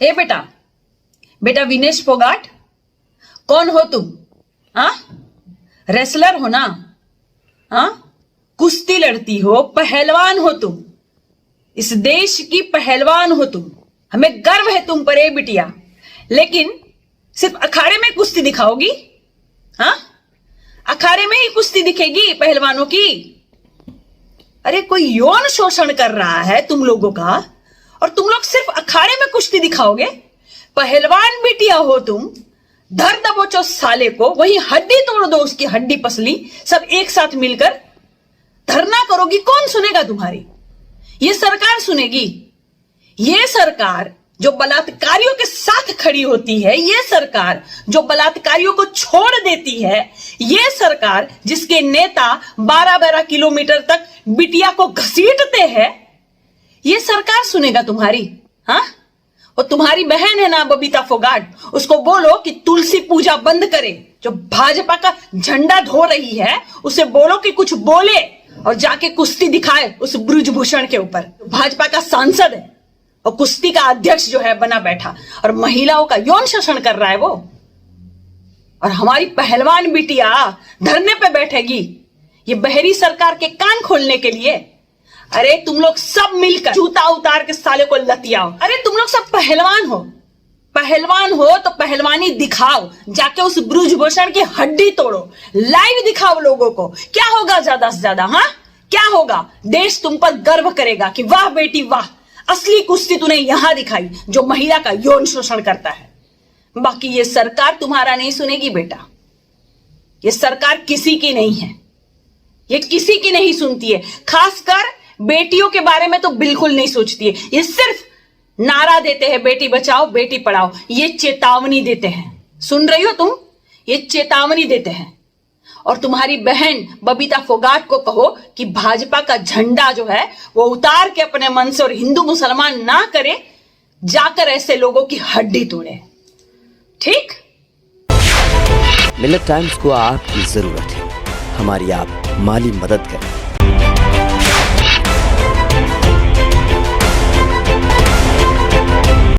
ए बेटा, बेटा विनेश फोगाट, कौन हो तुम? रेसलर हो ना? कुश्ती लड़ती हो, पहलवान हो तुम, इस देश की पहलवान हो तुम। हमें गर्व है तुम पर ए बिटिया, लेकिन सिर्फ अखाड़े में कुश्ती दिखाओगी? अखाड़े में ही कुश्ती दिखेगी पहलवानों की? अरे कोई यौन शोषण कर रहा है तुम लोगों का और तुम लोग सिर्फ अखाड़े में कुश्ती दिखाओगे? पहलवान बिटिया हो तुम, धर दबोचो साले को, वही हड्डी तोड़ दो उसकी, हड्डी पसली सब एक साथ मिलकर धरना करोगी। कौन सुनेगा तुम्हारी? ये सरकार सुनेगी? ये सरकार जो बलात्कारियों के साथ खड़ी होती है, ये सरकार जो बलात्कारियों को छोड़ देती है, ये सरकार जिसके नेता 12-12 किलोमीटर तक बिटिया को घसीटते हैं, ये सरकार सुनेगा तुम्हारी? और तुम्हारी बहन है ना बबीता फोगाट, उसको बोलो कि तुलसी पूजा बंद करे। जो भाजपा का झंडा ढो रही है उसे बोलो कि कुछ बोले और जाके कुश्ती दिखाए उस ब्रुजभूषण के ऊपर। भाजपा का सांसद है और कुश्ती का अध्यक्ष जो है बना बैठा और महिलाओं का यौन शोषण कर रहा है वो। और हमारी पहलवान बिटिया धरने पे बैठेगी ये बहरी सरकार के कान खोलने के लिए। अरे तुम लोग सब मिलकर जूता उतार के साले को लतियाओ। अरे तुम लोग सब पहलवान हो, पहलवान हो तो पहलवानी दिखाओ, जाके उस ब्रुजभूषण की हड्डी तोड़ो, लाइव दिखाओ लोगों को। क्या होगा ज्यादा से ज्यादा? क्या होगा? देश तुम पर गर्व करेगा कि वाह बेटी वाह, असली कुश्ती तूने यहां दिखाई जो महिला का यौन शोषण करता है। बाकी ये सरकार तुम्हारा नहीं सुनेगी बेटा, ये सरकार किसी की नहीं है, ये किसी की नहीं सुनती है। खासकर बेटियों के बारे में तो बिल्कुल नहीं सोचती है। ये सिर्फ नारा देते हैं बेटी बचाओ बेटी पढ़ाओ, ये चेतावनी देते हैं। सुन रही हो तुम? ये चेतावनी देते हैं। और तुम्हारी बहन बबीता फोगाट को कहो कि भाजपा का झंडा जो है वो उतार के अपने मन से और हिंदू मुसलमान ना करे, जाकर ऐसे लोगों की हड्डी तोड़े। ठीक? मिल्लत टाइम्स को आपकी जरूरत है, हमारी आप माली मदद करें।